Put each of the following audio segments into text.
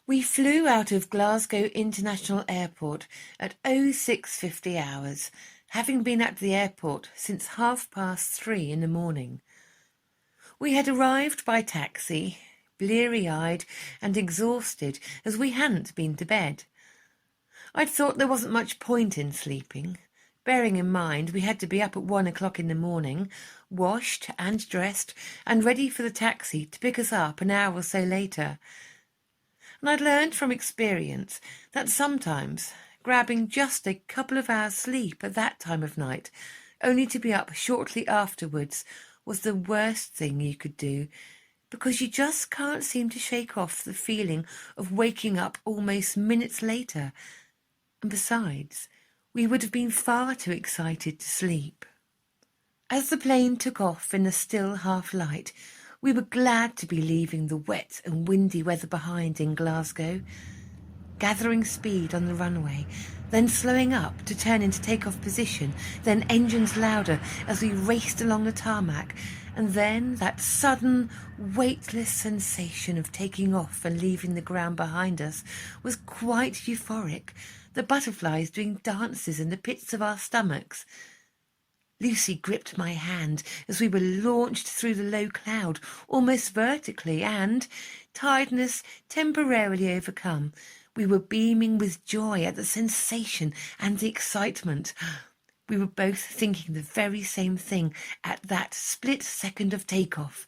We flew out of Glasgow International Airport at 06:50 hours, having been at the airport since 3:30 in the morning. We had arrived by taxi, bleary-eyed and exhausted as we hadn't been to bed. I'd thought there wasn't much point in sleeping, bearing in mind we had to be up at 1 o'clock in the morning, washed and dressed and ready for the taxi to pick us up an hour or so later. And I'd learned from experience that sometimes grabbing just a couple of hours' sleep at that time of night, only to be up shortly afterwards, was the worst thing you could do, because you just can't seem to shake off the feeling of waking up almost minutes later. And besides, we would have been far too excited to sleep. As the plane took off in the still half-light, we were glad to be leaving the wet and windy weather behind in Glasgow, gathering speed on the runway, then slowing up to turn into take-off position, then engines louder as we raced along the tarmac, and then that sudden, weightless sensation of taking off and leaving the ground behind us was quite euphoric, the butterflies doing dances in the pits of our stomachs. Lucy gripped my hand as we were launched through the low cloud, almost vertically, and, tiredness temporarily overcome, we were beaming with joy at the sensation and the excitement. We were both thinking the very same thing at that split second of takeoff.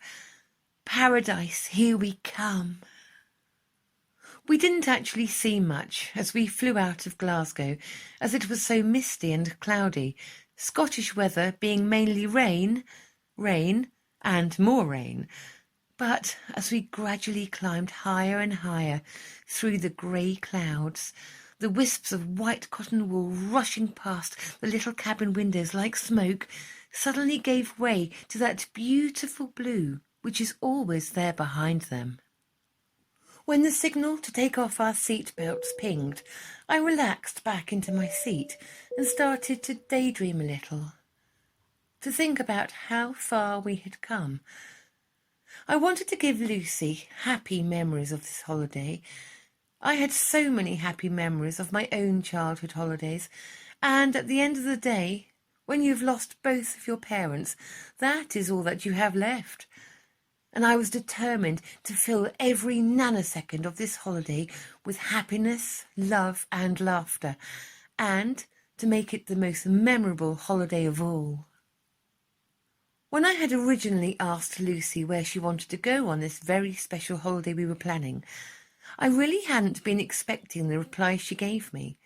Paradise, here we come. We didn't actually see much as we flew out of Glasgow, as it was so misty and cloudy, Scottish weather being mainly rain, and more rain. But as we gradually climbed higher and higher through the grey clouds, the wisps of white cotton wool rushing past the little cabin windows like smoke suddenly gave way to that beautiful blue which is always there behind them. When the signal to take off our seat belts pinged, I relaxed back into my seat and started to daydream a little, to think about how far we had come. I wanted to give Lucy happy memories of this holiday. I had so many happy memories of my own childhood holidays, and at the end of the day, when you've lost both of your parents, that is all that you have left. And I was determined to fill every nanosecond of this holiday with happiness, love and laughter, and to make it the most memorable holiday of all. When I had originally asked Lucy where she wanted to go on this very special holiday we were planning, I really hadn't been expecting the reply she gave me.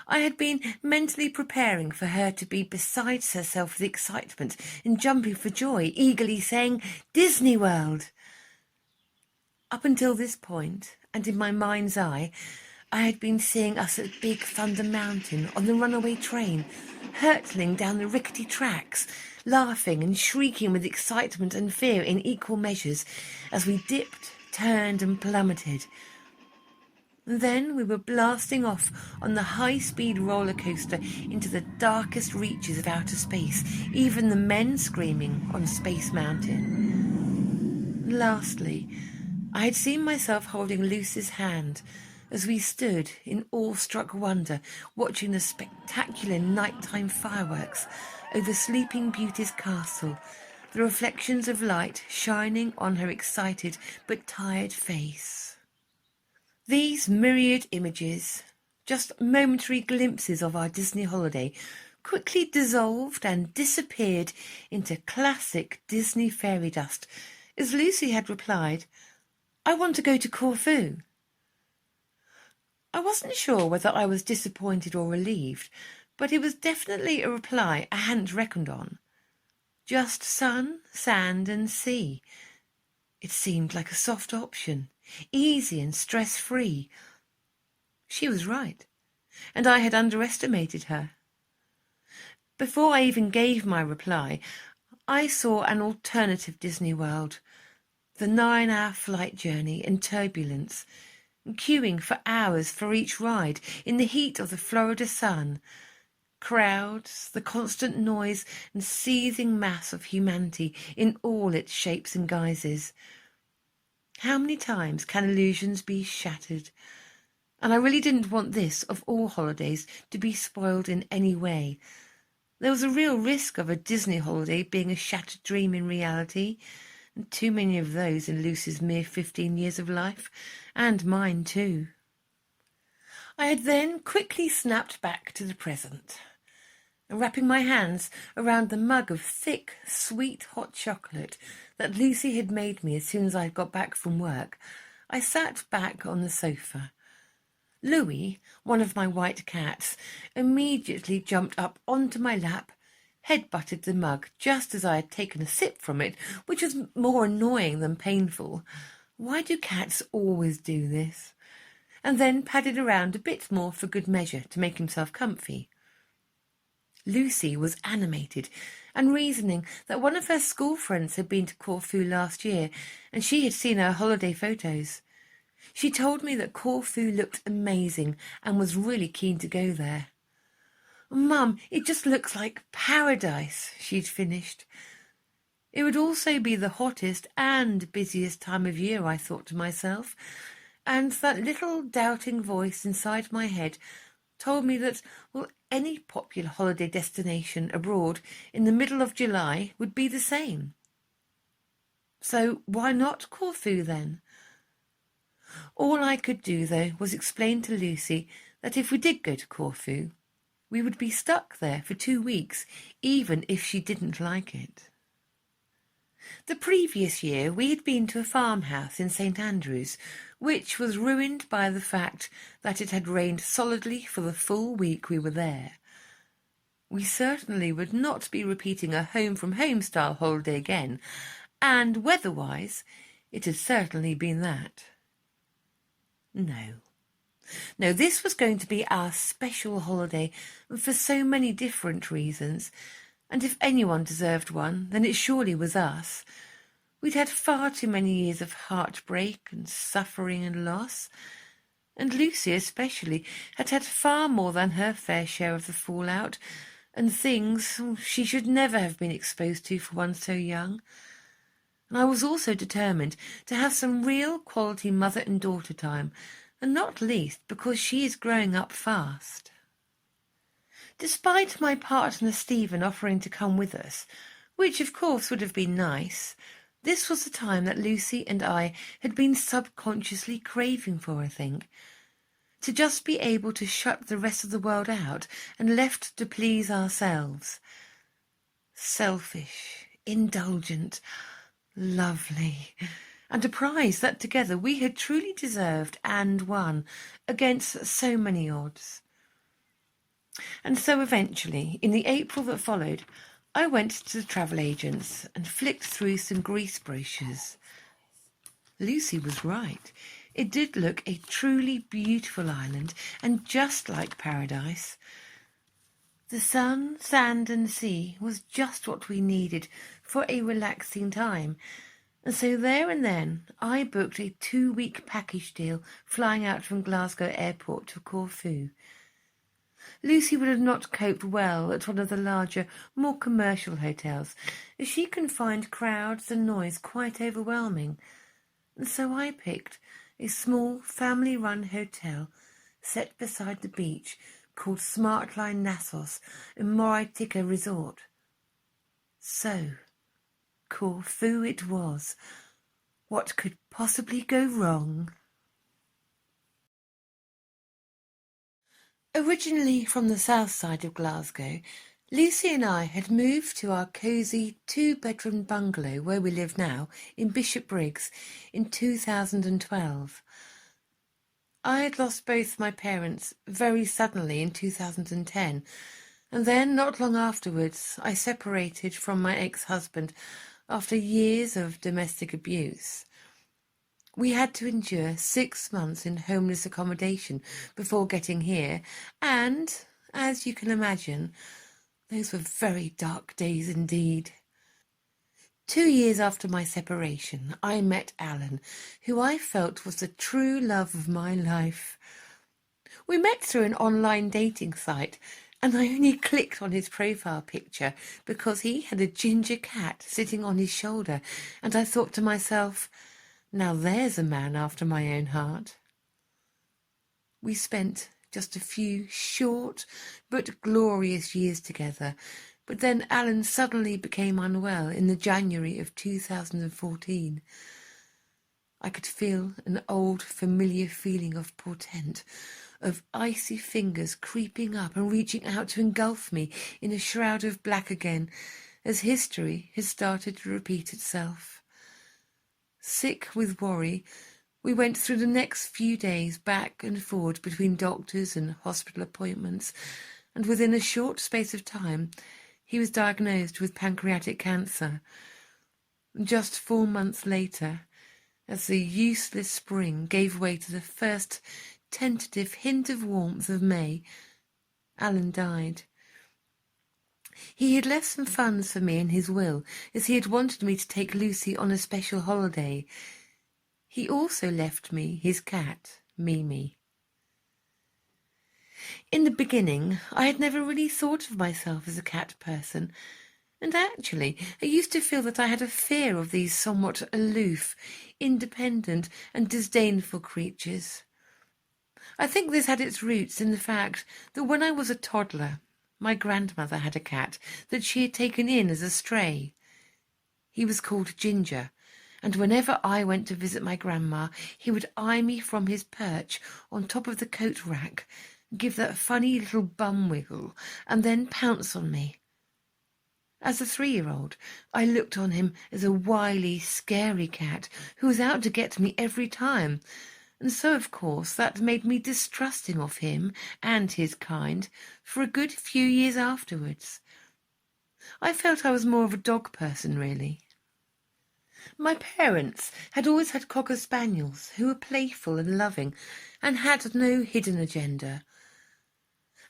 I had been mentally preparing for her to be beside herself with excitement and jumping for joy, eagerly saying, "Disney World!" Up until this point, and in my mind's eye, I had been seeing us at Big Thunder Mountain on the runaway train, hurtling down the rickety tracks, laughing and shrieking with excitement and fear in equal measures as we dipped, turned and plummeted. Then we were blasting off on the high-speed roller coaster into the darkest reaches of outer space, even the men screaming on Space Mountain. Lastly, I had seen myself holding Lucy's hand as we stood in awestruck wonder watching the spectacular nighttime fireworks over Sleeping Beauty's castle, the reflections of light shining on her excited but tired face. These myriad images, just momentary glimpses of our Disney holiday, quickly dissolved and disappeared into classic Disney fairy dust, as Lucy had replied, "I want to go to Corfu." I wasn't sure whether I was disappointed or relieved, but it was definitely a reply I hadn't reckoned on. Just sun, sand and sea. It seemed like a soft option, easy and stress-free. She was right, and I had underestimated her. Before I even gave my reply, I saw an alternative Disney World, the 9-hour flight journey and turbulence, queuing for hours for each ride in the heat of the Florida sun, crowds, the constant noise and seething mass of humanity in all its shapes and guises. How many times can illusions be shattered? And I really didn't want this, of all holidays, to be spoiled in any way. There was a real risk of a Disney holiday being a shattered dream in reality, and too many of those in Lucy's mere 15 years of life, and mine too. I had then quickly snapped back to the present. Wrapping my hands around the mug of thick, sweet hot chocolate that Lucy had made me as soon as I got back from work, I sat back on the sofa. Louis, one of my white cats, immediately jumped up onto my lap, head-butted the mug just as I had taken a sip from it, which was more annoying than painful. Why do cats always do this? And then padded around a bit more for good measure to make himself comfy. Lucy was animated and reasoning that one of her school friends had been to Corfu last year and she had seen her holiday photos. She told me that Corfu looked amazing and was really keen to go there. "Mum, it just looks like paradise," she'd finished. It would also be the hottest and busiest time of year, I thought to myself, and that little doubting voice inside my head told me that, well, any popular holiday destination abroad in the middle of July would be the same. So why not Corfu then? All I could do, though, was explain to Lucy that if we did go to Corfu, we would be stuck there for 2 weeks, even if she didn't like it. The previous year we had been to a farmhouse in St Andrews, which was ruined by the fact that it had rained solidly for the full week we were there. We certainly would not be repeating a home-from-home style holiday again, and weather-wise, it had certainly been that. No, this was going to be our special holiday for so many different reasons, and if anyone deserved one, then it surely was us. We'd had far too many years of heartbreak and suffering and loss, and Lucy especially had had far more than her fair share of the fallout and things she should never have been exposed to for one so young. And I was also determined to have some real quality mother and daughter time, and not least because she is growing up fast. Despite my partner Stephen offering to come with us, which of course would have been nice, this was the time that Lucy and I had been subconsciously craving for, I think. To just be able to shut the rest of the world out and left to please ourselves. Selfish, indulgent, lovely, and a prize that together we had truly deserved and won against so many odds. And so eventually, in the April that followed, I went to the travel agents and flicked through some Greece brochures. Lucy was right. It did look a truly beautiful island and just like paradise. The sun, sand and sea was just what we needed for a relaxing time. And so there and then I booked a 2-week package deal flying out from Glasgow Airport to Corfu. Lucy would have not coped well at one of the larger, more commercial hotels, as she can find crowds and noise quite overwhelming. And so I picked a small, family-run hotel set beside the beach called Smartline Nassos in Moitika Resort. So, Corfu it was. What could possibly go wrong? Originally from the south side of Glasgow, Lucy and I had moved to our cosy 2-bedroom bungalow where we live now in Bishopbriggs in 2012. I had lost both my parents very suddenly in 2010, and then not long afterwards I separated from my ex-husband after years of domestic abuse. We had to endure 6 months in homeless accommodation before getting here, and, as you can imagine, those were very dark days indeed. 2 years after my separation, I met Alan, who I felt was the true love of my life. We met through an online dating site, and I only clicked on his profile picture because he had a ginger cat sitting on his shoulder, and I thought to myself, Now there's a man after my own heart. We spent just a few short but glorious years together, but then Alan suddenly became unwell in the January of 2014. I could feel an old familiar feeling of portent, of icy fingers creeping up and reaching out to engulf me in a shroud of black again, as history has started to repeat itself. Sick with worry, we went through the next few days back and forward between doctors and hospital appointments, and within a short space of time he was diagnosed with pancreatic cancer. Just 4 months later, as the useless spring gave way to the first tentative hint of warmth of May, Alan died. He had left some funds for me in his will, as he had wanted me to take Lucy on a special holiday. He also left me his cat, Mimi. In the beginning, I had never really thought of myself as a cat person, and actually I used to feel that I had a fear of these somewhat aloof, independent and disdainful creatures. I think this had its roots in the fact that when I was a toddler, my grandmother had a cat that she had taken in as a stray. He was called Ginger, and whenever I went to visit my grandma, he would eye me from his perch on top of the coat rack, give that funny little bum wiggle, and then pounce on me. As a 3-year-old, I looked on him as a wily, scary cat who was out to get me every time, and so, of course, that made me distrusting of him and his kind for a good few years afterwards. I felt I was more of a dog person, really. My parents had always had cocker spaniels who were playful and loving and had no hidden agenda.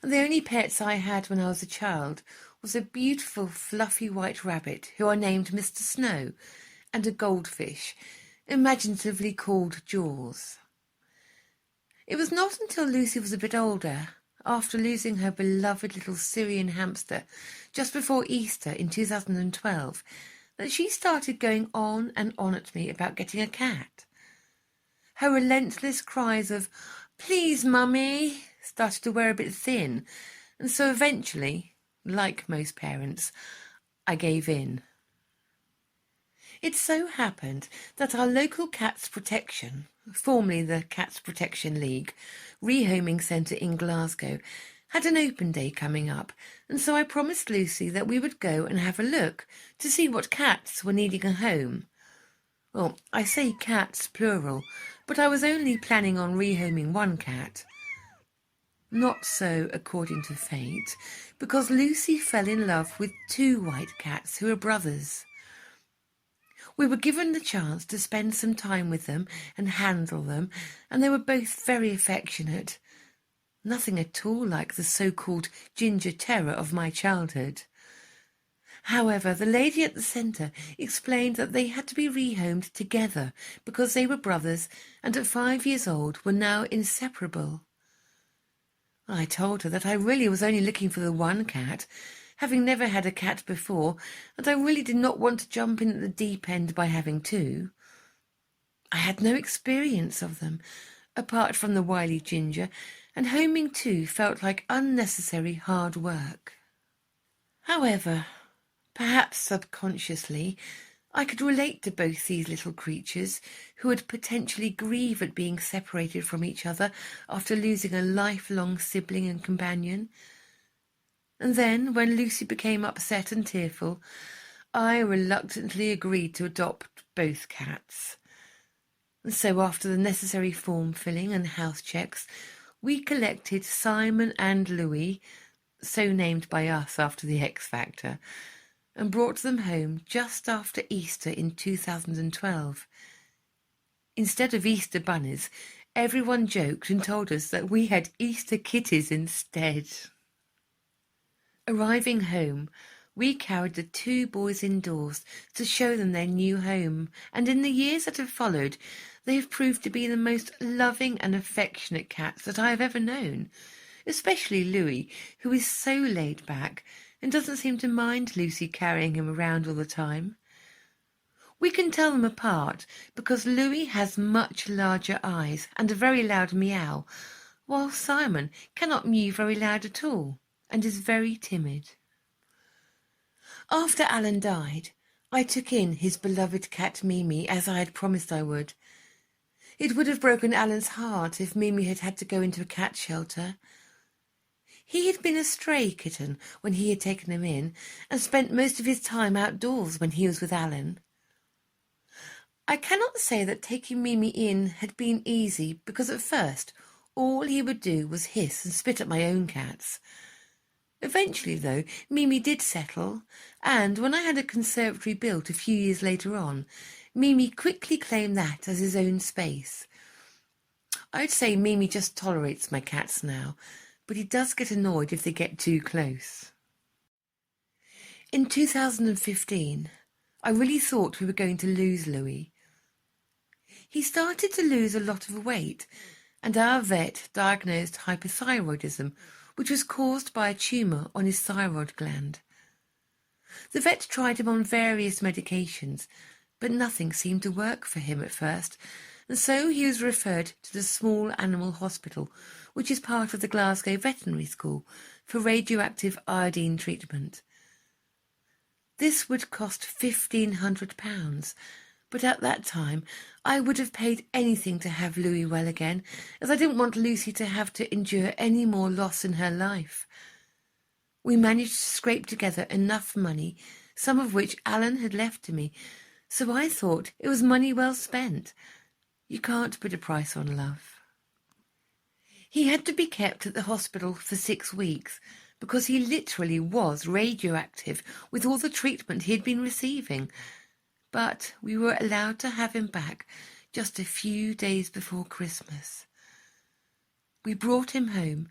The only pets I had when I was a child was a beautiful fluffy white rabbit who I named Mr. Snow, and a goldfish, imaginatively called Jaws. It was not until Lucy was a bit older, after losing her beloved little Syrian hamster just before Easter in 2012, that she started going on and on at me about getting a cat. Her relentless cries of, "Please, Mummy," started to wear a bit thin, and so eventually, like most parents, I gave in. It so happened that our local Cats Protection, formerly the Cats Protection League, rehoming centre in Glasgow, had an open day coming up, and so I promised Lucy that we would go and have a look to see what cats were needing a home. Well, I say cats plural, but I was only planning on rehoming one cat. Not so according to fate, because Lucy fell in love with 2 white cats who were brothers. We were given the chance to spend some time with them and handle them, and they were both very affectionate. Nothing at all like the so-called ginger terror of my childhood. However, the lady at the centre explained that they had to be rehomed together because they were brothers and at 5 years old were now inseparable. I told her that I really was only looking for the one cat, having never had a cat before, and I really did not want to jump in at the deep end by having 2. I had no experience of them, apart from the wily Ginger, and homing 2 felt like unnecessary hard work. However, perhaps subconsciously, I could relate to both these little creatures who would potentially grieve at being separated from each other after losing a lifelong sibling and companion. And then, when Lucy became upset and tearful, I reluctantly agreed to adopt both cats. And so, after the necessary form filling and house checks, we collected Simon and Louis, so named by us after the X Factor, and brought them home just after Easter in 2012. Instead of Easter bunnies, everyone joked and told us that we had Easter kitties instead. Arriving home, we carried the 2 boys indoors to show them their new home, and in the years that have followed, they have proved to be the most loving and affectionate cats that I have ever known, especially Louis, who is so laid back and doesn't seem to mind Lucy carrying him around all the time. We can tell them apart because Louis has much larger eyes and a very loud meow, while Simon cannot mew very loud at all and is very timid. After Alan died, I took in his beloved cat Mimi as I had promised I would. It would have broken Alan's heart if Mimi had had to go into a cat shelter. He had been a stray kitten when he had taken him in and spent most of his time outdoors when he was with Alan. I cannot say that taking Mimi in had been easy because at first all he would do was hiss and spit at my own cats. Eventually, though, Mimi did settle, and when I had a conservatory built a few years later on, Mimi quickly claimed that as his own space. I'd say Mimi just tolerates my cats now, but he does get annoyed if they get too close. In 2015, I really thought we were going to lose Louis. He started to lose a lot of weight, and our vet diagnosed hypothyroidism, which was caused by a tumour on his thyroid gland. The vet tried him on various medications, but nothing seemed to work for him at first, and so he was referred to the Small Animal Hospital, which is part of the Glasgow Veterinary School, for radioactive iodine treatment. This would cost £1,500, but at that time I would have paid anything to have Louis well again, as I didn't want Lucy to have to endure any more loss in her life. We managed to scrape together enough money, some of which Alan had left to me, so I thought it was money well spent. You can't put a price on love. He had to be kept at the hospital for 6 weeks because he literally was radioactive with all the treatment he had been receiving. But we were allowed to have him back just a few days before Christmas. We brought him home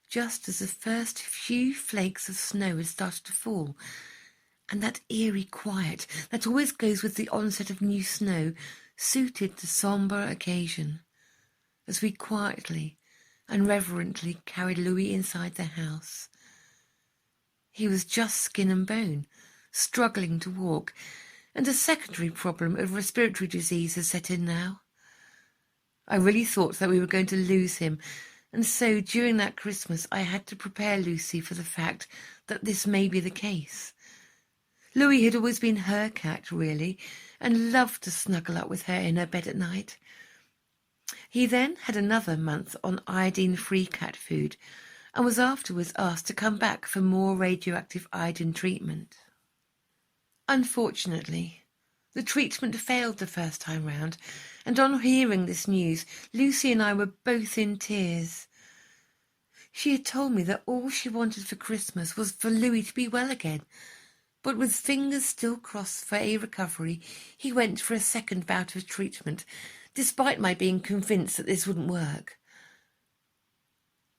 just as the first few flakes of snow had started to fall, and that eerie quiet that always goes with the onset of new snow suited the sombre occasion, as we quietly and reverently carried Louis inside the house. He was just skin and bone, struggling to walk, and a secondary problem of respiratory disease has set in now. I really thought that we were going to lose him, and so during that Christmas I had to prepare Lucy for the fact that this may be the case. Louis had always been her cat, really, and loved to snuggle up with her in her bed at night. He then had another month on iodine-free cat food and was afterwards asked to come back for more radioactive iodine treatment. Unfortunately, the treatment failed the first time round, and on hearing this news, Lucy and I were both in tears. She had told me that all she wanted for Christmas was for Louis to be well again, but with fingers still crossed for a recovery, he went for a second bout of treatment, despite my being convinced that this wouldn't work.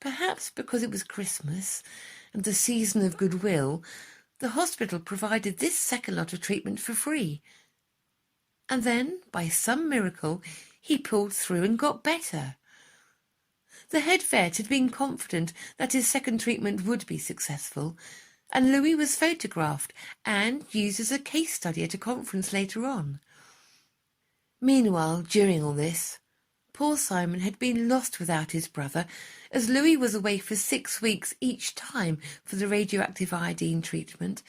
Perhaps because it was Christmas and the season of goodwill, the hospital provided this second lot of treatment for free. And then, by some miracle, he pulled through and got better. The head vet had been confident that his second treatment would be successful, and Louis was photographed and used as a case study at a conference later on. Meanwhile, during all this, poor Simon had been lost without his brother, as Louis was away for 6 weeks each time for the radioactive iodine treatment,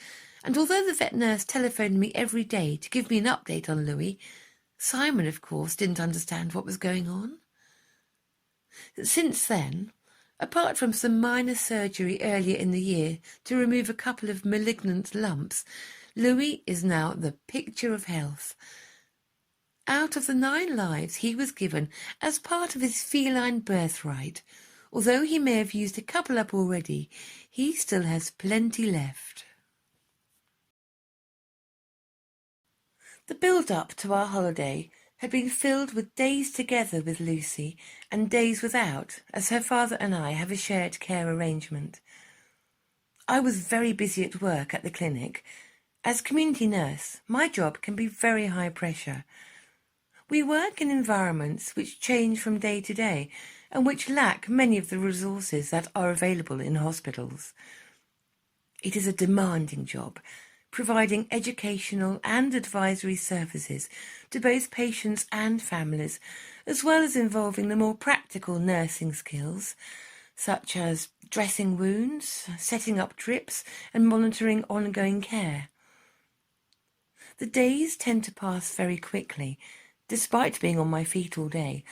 and although the vet nurse telephoned me every day to give me an update on Louis, Simon, of course, didn't understand what was going on. Since then, apart from some minor surgery earlier in the year to remove a couple of malignant lumps, Louis is now the picture of health. Out of the 9 lives he was given as part of his feline birthright, although he may have used a couple up already, he still has plenty left. The build-up to our holiday had been filled with days together with Lucy and days without, as her father and I have a shared care arrangement. I was very busy at work at the clinic. As community nurse, my job can be very high pressure. We work in environments which change from day to day and which lack many of the resources that are available in hospitals. It is a demanding job, providing educational and advisory services to both patients and families, as well as involving the more practical nursing skills, such as dressing wounds, setting up drips, and monitoring ongoing care. The days tend to pass very quickly, despite being on my feet all day,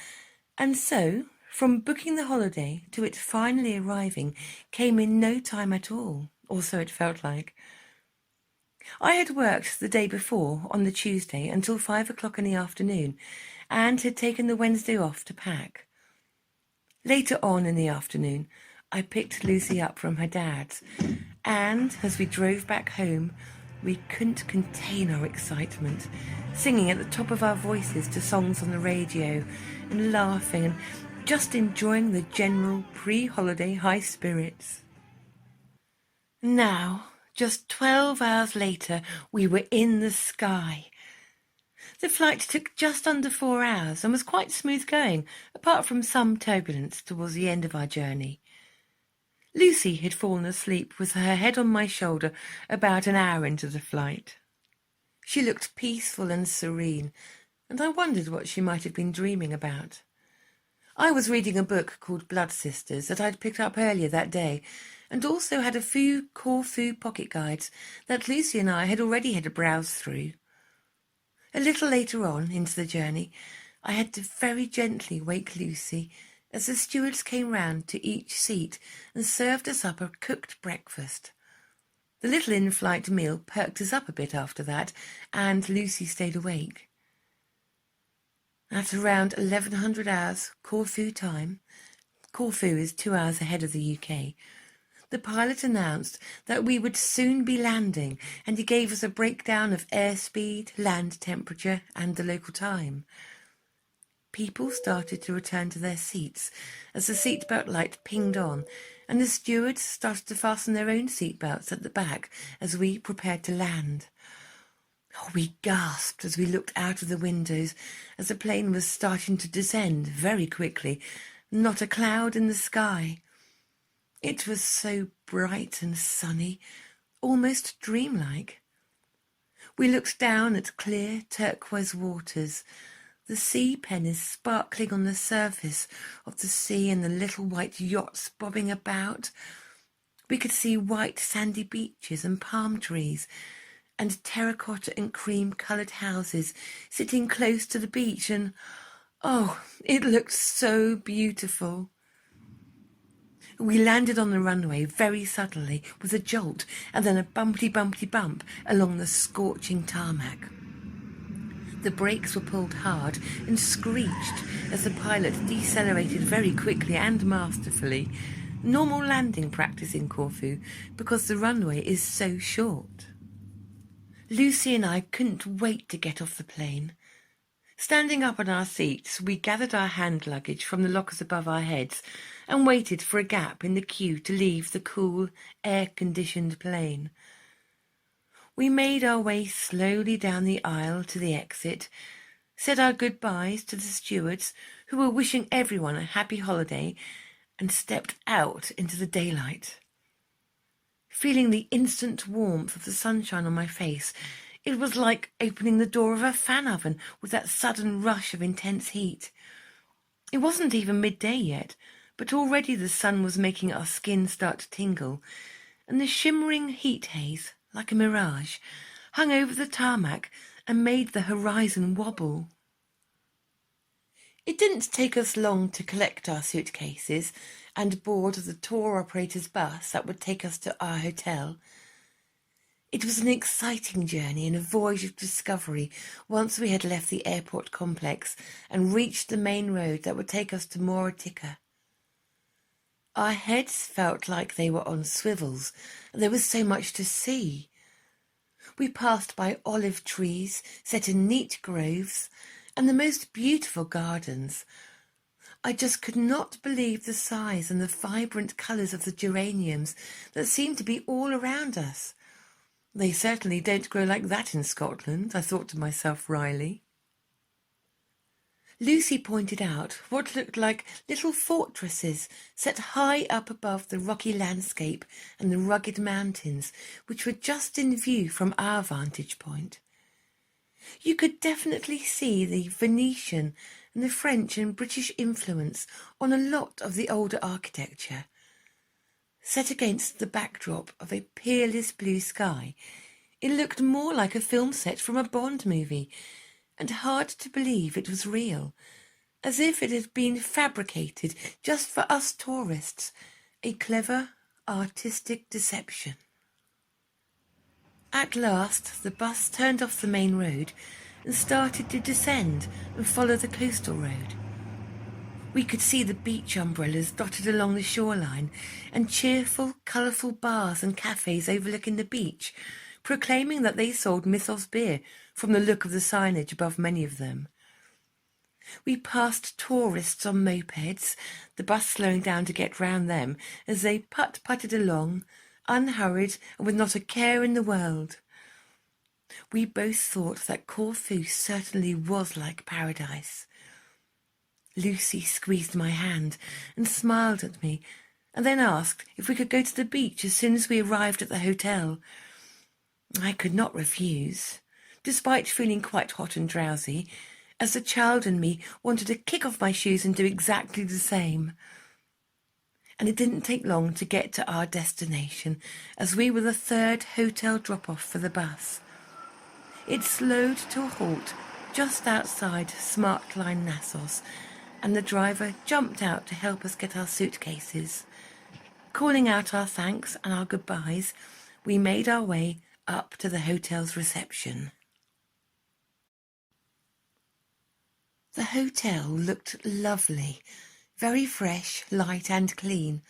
and so, from booking the holiday to it finally arriving came in no time at all, or so it felt like. I had worked the day before, on the Tuesday, until 5 o'clock in the afternoon, and had taken the Wednesday off to pack. Later on in the afternoon, I picked Lucy up from her dad's, and as we drove back home, we couldn't contain our excitement, singing at the top of our voices to songs on the radio, and laughing and just enjoying the general pre-holiday high spirits. Now, just 12 hours later, we were in the sky. The flight took just under 4 hours and was quite smooth going, apart from some turbulence towards the end of our journey. Lucy had fallen asleep with her head on my shoulder about an hour into the flight. She looked peaceful and serene, and I wondered what she might have been dreaming about. I was reading a book called Blood Sisters that I'd picked up earlier that day, and also had a few Corfu pocket guides that Lucy and I had already had a browse through. A little later on into the journey, I had to very gently wake Lucy as the stewards came round to each seat and served us up a cooked breakfast. The little in-flight meal perked us up a bit after that, and Lucy stayed awake. At around 1100 hours Corfu time, Corfu is 2 hours ahead of the UK, the pilot announced that we would soon be landing, and he gave us a breakdown of airspeed, land temperature, and the local time. People started to return to their seats as the seatbelt light pinged on, and the stewards started to fasten their own seatbelts at the back as we prepared to land. Oh, we gasped as we looked out of the windows as the plane was starting to descend very quickly, not a cloud in the sky. It was so bright and sunny, almost dreamlike. We looked down at clear turquoise waters. The sea pennies sparkling on the surface of the sea and the little white yachts bobbing about. We could see white sandy beaches and palm trees and terracotta and cream-coloured houses sitting close to the beach, and oh, it looked so beautiful. We landed on the runway very suddenly with a jolt and then a bumpety bump along the scorching tarmac. The brakes were pulled hard and screeched as the pilot decelerated very quickly and masterfully. Normal landing practice in Corfu because the runway is so short. Lucy and I couldn't wait to get off the plane. Standing up on our seats, we gathered our hand luggage from the lockers above our heads and waited for a gap in the queue to leave the cool, air-conditioned plane. We made our way slowly down the aisle to the exit, said our goodbyes to the stewards who were wishing everyone a happy holiday, and stepped out into the daylight. Feeling the instant warmth of the sunshine on my face, it was like opening the door of a fan oven with that sudden rush of intense heat. It wasn't even midday yet, but already the sun was making our skin start to tingle, and the shimmering heat haze, like a mirage, hung over the tarmac and made the horizon wobble. It didn't take us long to collect our suitcases and board the tour operator's bus that would take us to our hotel. It was an exciting journey and a voyage of discovery once we had left the airport complex and reached the main road that would take us to Moratika. Our heads felt like they were on swivels, and there was so much to see. We passed by olive trees set in neat groves and the most beautiful gardens. I just could not believe the size and the vibrant colours of the geraniums that seemed to be all around us. They certainly don't grow like that in Scotland, I thought to myself wryly. Lucy pointed out what looked like little fortresses set high up above the rocky landscape and the rugged mountains, which were just in view from our vantage point. You could definitely see the Venetian and the French and British influence on a lot of the older architecture. Set against the backdrop of a peerless blue sky, it looked more like a film set from a Bond movie, and hard to believe it was real, as if it had been fabricated just for us tourists, a clever, artistic deception. At last, the bus turned off the main road and started to descend and follow the coastal road. We could see the beach umbrellas dotted along the shoreline and cheerful, colourful bars and cafes overlooking the beach, proclaiming that they sold Mythos beer from the look of the signage above many of them. We passed tourists on mopeds, the bus slowing down to get round them as they putt-putted along, unhurried and with not a care in the world. We both thought that Corfu certainly was like paradise. Lucy squeezed my hand and smiled at me, and then asked if we could go to the beach as soon as we arrived at the hotel. I could not refuse, despite feeling quite hot and drowsy, as the child in me wanted to kick off my shoes and do exactly the same. And it didn't take long to get to our destination, as we were the third hotel drop-off for the bus. It slowed to a halt just outside Smart Line Nassos, and the driver jumped out to help us get our suitcases. Calling out our thanks and our goodbyes, we made our way up to the hotel's reception. The hotel looked lovely, very fresh, light and clean.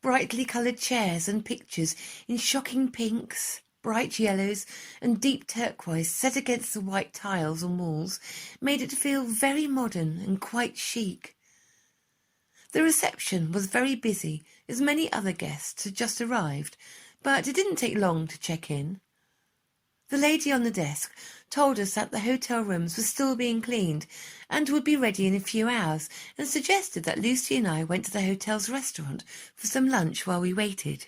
Brightly coloured chairs and pictures in shocking pinks, bright yellows and deep turquoise set against the white tiles and walls made it feel very modern and quite chic. The reception was very busy, as many other guests had just arrived, but it didn't take long to check in. The lady on the desk told us that the hotel rooms were still being cleaned and would be ready in a few hours, and suggested that Lucy and I went to the hotel's restaurant for some lunch while we waited.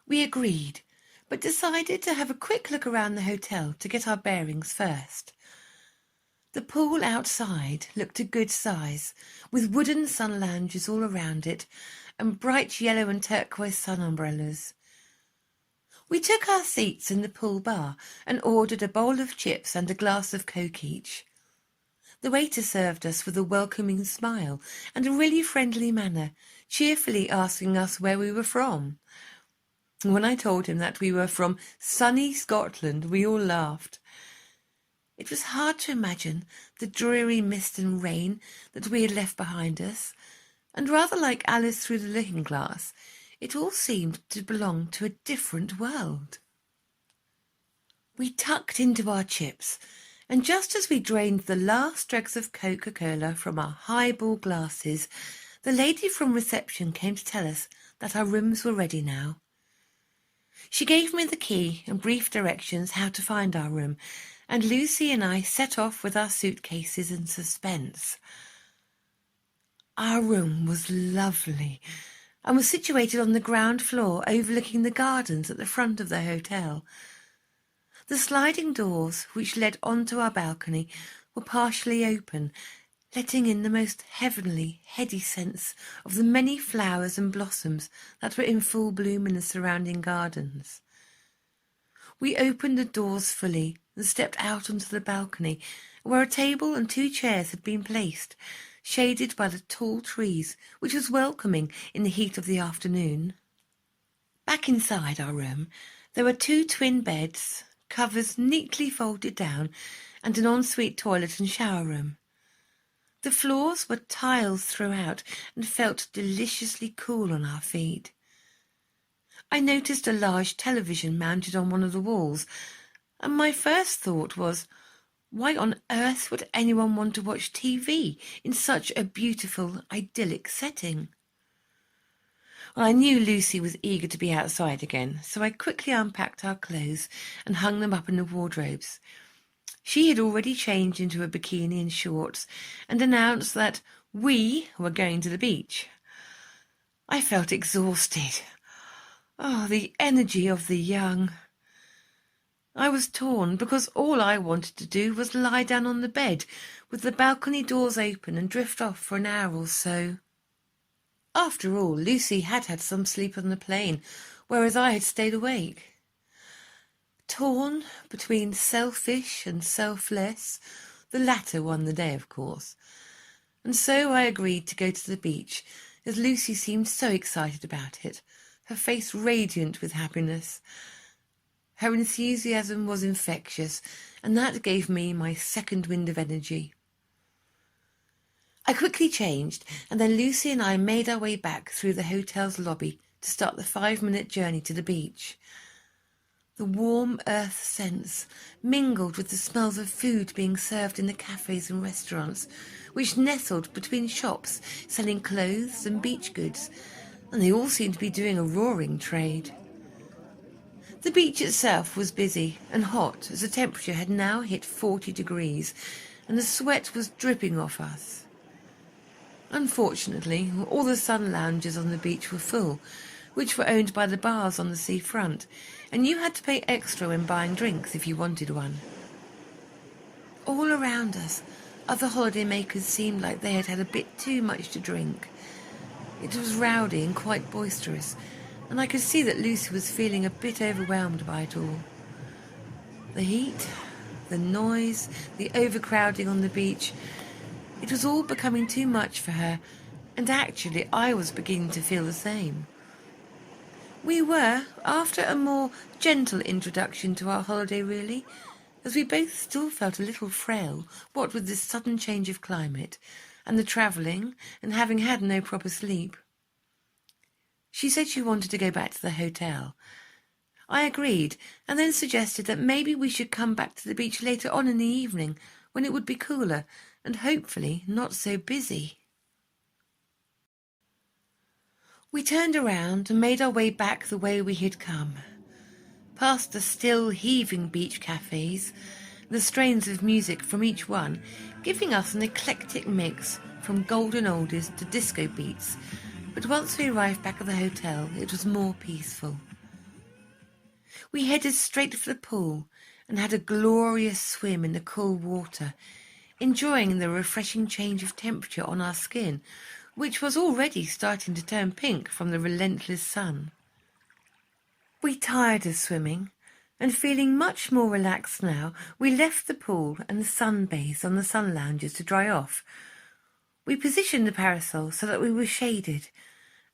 We agreed, but decided to have a quick look around the hotel to get our bearings first. The pool outside looked a good size, with wooden sun lounges all around it and bright yellow and turquoise sun umbrellas. We took our seats in the pool bar and ordered a bowl of chips and a glass of Coke each. The waiter served us with a welcoming smile and a really friendly manner, cheerfully asking us where we were from. When I told him that we were from sunny Scotland, we all laughed. It was hard to imagine the dreary mist and rain that we had left behind us, and rather like Alice through the looking glass, it all seemed to belong to a different world. We tucked into our chips, and just as we drained the last dregs of Coca-Cola from our highball glasses, the lady from reception came to tell us that our rooms were ready now. She gave me the key and brief directions how to find our room, and Lucy and I set off with our suitcases in suspense. Our room was lovely and was situated on the ground floor overlooking the gardens at the front of the hotel. The sliding doors, which led onto our balcony, were partially open, letting in the most heavenly, heady scents of the many flowers and blossoms that were in full bloom in the surrounding gardens. We opened the doors fully and stepped out onto the balcony, where a table and 2 chairs had been placed, shaded by the tall trees, which was welcoming in the heat of the afternoon. Back inside our room, there were 2 twin beds, covers neatly folded down, and an ensuite toilet and shower room. The floors were tiles throughout and felt deliciously cool on our feet. I noticed a large television mounted on one of the walls, and my first thought was, why on earth would anyone want to watch TV in such a beautiful, idyllic setting? Well, I knew Lucy was eager to be outside again, so I quickly unpacked our clothes and hung them up in the wardrobes. She had already changed into a bikini and shorts and announced that we were going to the beach. I felt exhausted. Oh, the energy of the young. I was torn because all I wanted to do was lie down on the bed with the balcony doors open and drift off for an hour or so. After all, Lucy had had some sleep on the plane, whereas I had stayed awake. Torn between selfish and selfless, the latter won the day, of course. And so I agreed to go to the beach, as Lucy seemed so excited about it, her face radiant with happiness. Her enthusiasm was infectious, and that gave me my second wind of energy. I quickly changed, and then Lucy and I made our way back through the hotel's lobby to start the 5-minute journey to the beach. The warm earth scents mingled with the smells of food being served in the cafes and restaurants, which nestled between shops selling clothes and beach goods, and they all seemed to be doing a roaring trade. The beach itself was busy and hot, as the temperature had now hit 40 degrees, and the sweat was dripping off us. Unfortunately, all the sun lounges on the beach were full, which were owned by the bars on the seafront, and you had to pay extra when buying drinks if you wanted one. All around us, other holidaymakers seemed like they had had a bit too much to drink. It was rowdy and quite boisterous, and I could see that Lucy was feeling a bit overwhelmed by it all. The heat, the noise, the overcrowding on the beach, it was all becoming too much for her, and actually I was beginning to feel the same. We were, after a more gentle introduction to our holiday really, as we both still felt a little frail, what with this sudden change of climate, and the travelling, and having had no proper sleep. She said she wanted to go back to the hotel. I agreed, and then suggested that maybe we should come back to the beach later on in the evening, when it would be cooler, and hopefully not so busy. We turned around and made our way back the way we had come, past the still heaving beach cafes, the strains of music from each one giving us an eclectic mix from golden oldies to disco beats, but once we arrived back at the hotel it was more peaceful. We headed straight for the pool and had a glorious swim in the cool water, enjoying the refreshing change of temperature on our skin, which was already starting to turn pink from the relentless sun. We tired of swimming, and feeling much more relaxed now, we left the pool and sunbathed on the sun lounges to dry off. We positioned the parasol so that we were shaded,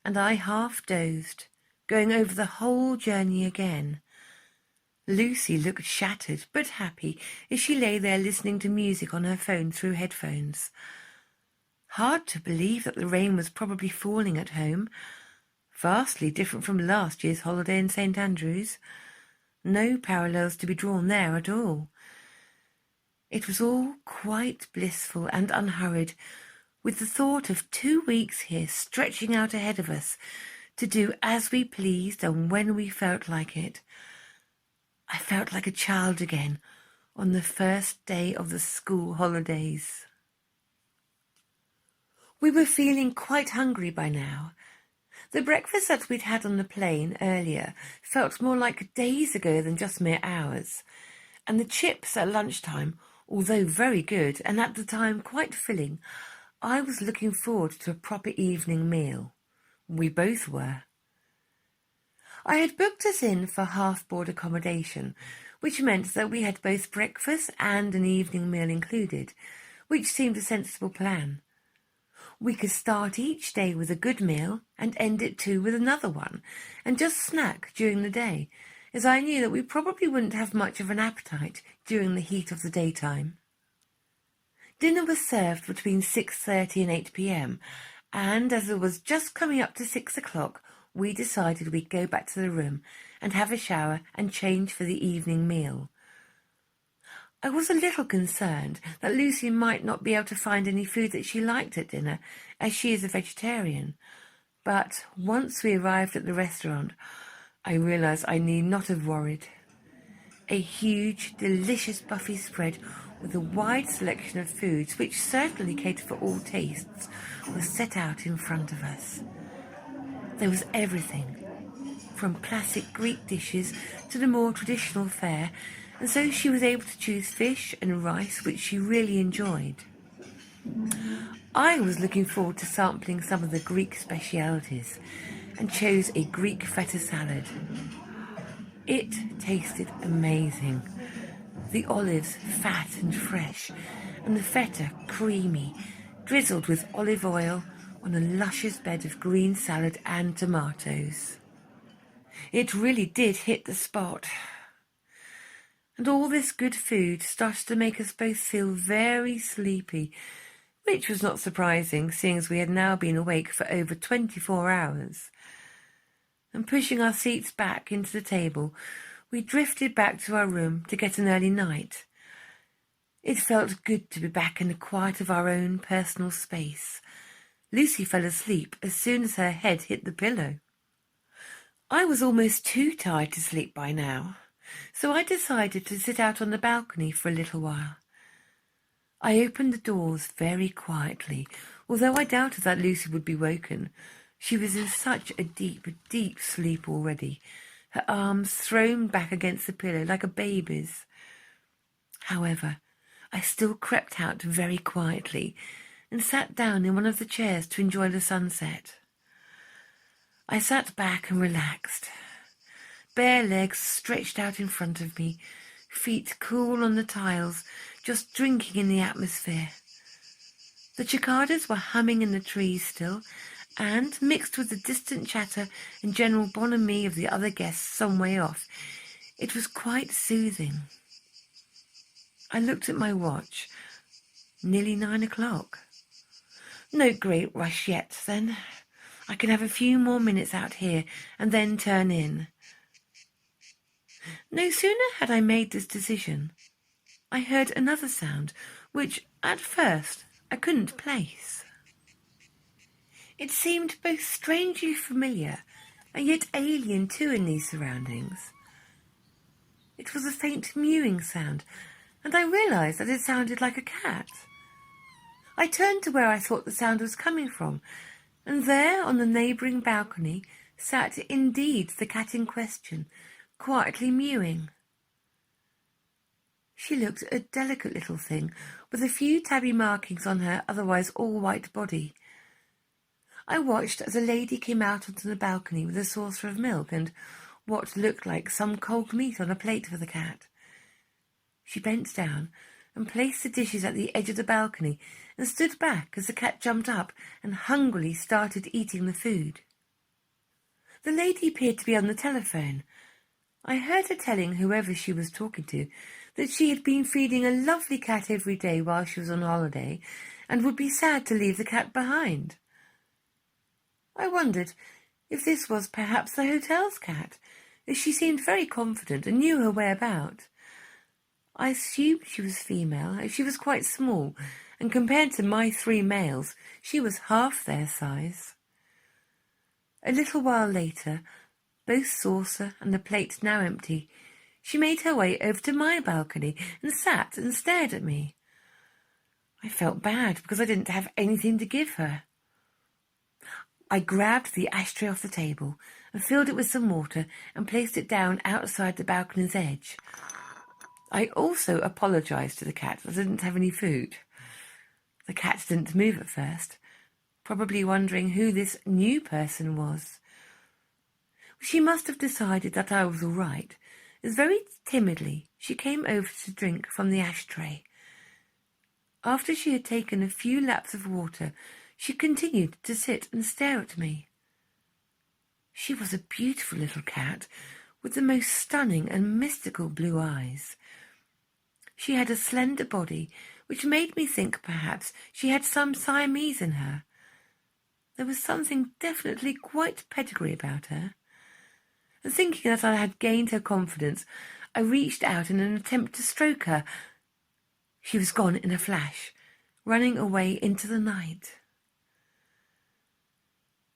and I half dozed, going over the whole journey again. Lucy looked shattered but happy as she lay there listening to music on her phone through headphones. Hard to believe that the rain was probably falling at home. Vastly different from last year's holiday in St. Andrews. No parallels to be drawn there at all. It was all quite blissful and unhurried, with the thought of 2 weeks here stretching out ahead of us to do as we pleased and when we felt like it. I felt like a child again on the first day of the school holidays. We were feeling quite hungry by now. The breakfast that we'd had on the plane earlier felt more like days ago than just mere hours, and the chips at lunchtime, although very good and at the time quite filling, I was looking forward to a proper evening meal. We both were. I had booked us in for half-board accommodation, which meant that we had both breakfast and an evening meal included, which seemed a sensible plan. We could start each day with a good meal and end it too with another one, and just snack during the day, as I knew that we probably wouldn't have much of an appetite during the heat of the daytime. Dinner was served between 6:30 and 8 p.m, and as it was just coming up to 6 o'clock, we decided we'd go back to the room and have a shower and change for the evening meal. I was a little concerned that Lucy might not be able to find any food that she liked at dinner, as she is a vegetarian. But once we arrived at the restaurant, I realised I need not have worried. A huge, delicious buffet spread with a wide selection of foods, which certainly catered for all tastes, was set out in front of us. There was everything, from classic Greek dishes to the more traditional fare, and so she was able to choose fish and rice, which she really enjoyed. I was looking forward to sampling some of the Greek specialities and chose a Greek feta salad. It tasted amazing. The olives fat and fresh, and the feta creamy, drizzled with olive oil on a luscious bed of green salad and tomatoes. It really did hit the spot. And all this good food started to make us both feel very sleepy, which was not surprising, seeing as we had now been awake for over 24 hours. And pushing our seats back into the table, we drifted back to our room to get an early night. It felt good to be back in the quiet of our own personal space. Lucy fell asleep as soon as her head hit the pillow. I was almost too tired to sleep by now, so I decided to sit out on the balcony for a little while. I opened the doors very quietly, although I doubted that Lucy would be woken. She was in such a deep, deep sleep already, her arms thrown back against the pillow like a baby's. However, I still crept out very quietly and sat down in one of the chairs to enjoy the sunset. I sat back and relaxed, bare legs stretched out in front of me, feet cool on the tiles, just drinking in the atmosphere. The cicadas were humming in the trees still, and, mixed with the distant chatter and general bonhomie of the other guests some way off, it was quite soothing. I looked at my watch. Nearly 9 o'clock. No great rush yet, then. I can have a few more minutes out here and then turn in. No sooner had I made this decision, I heard another sound, which, at first, I couldn't place. It seemed both strangely familiar and yet alien too in these surroundings. It was a faint mewing sound, and I realized that it sounded like a cat. I turned to where I thought the sound was coming from, and there on the neighbouring balcony sat indeed the cat in question, quietly mewing. She looked a delicate little thing, with a few tabby markings on her otherwise all-white body. I watched as a lady came out onto the balcony with a saucer of milk and what looked like some cold meat on a plate for the cat. She bent down and placed the dishes at the edge of the balcony and stood back as the cat jumped up and hungrily started eating the food. The lady appeared to be on the telephone. I heard her telling whoever she was talking to that she had been feeding a lovely cat every day while she was on holiday and would be sad to leave the cat behind. I wondered if this was perhaps the hotel's cat, as she seemed very confident and knew her way about. I assumed she was female, as she was quite small, and compared to my 3 males, she was half their size. A little while later, both saucer and the plate now empty, she made her way over to my balcony and sat and stared at me. I felt bad because I didn't have anything to give her. I grabbed the ashtray off the table and filled it with some water and placed it down outside the balcony's edge. I also apologized to the cat that I didn't have any food. The cat didn't move at first, probably wondering who this new person was. She must have decided that I was all right, as very timidly she came over to drink from the ashtray. After she had taken a few laps of water, she continued to sit and stare at me. She was a beautiful little cat with the most stunning and mystical blue eyes. She had a slender body, which made me think perhaps she had some Siamese in her. There was something definitely quite pedigree about her. And thinking that I had gained her confidence, I reached out in an attempt to stroke her. She was gone in a flash, running away into the night.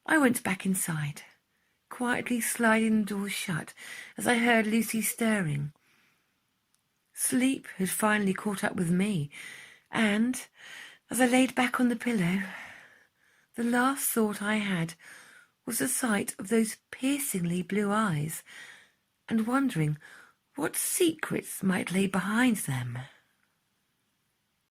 I went back inside, quietly sliding the doors shut as I heard Lucy stirring. Sleep had finally caught up with me, and as I laid back on the pillow, the last thought I had was the sight of those piercingly blue eyes, and wondering what secrets might lay behind them.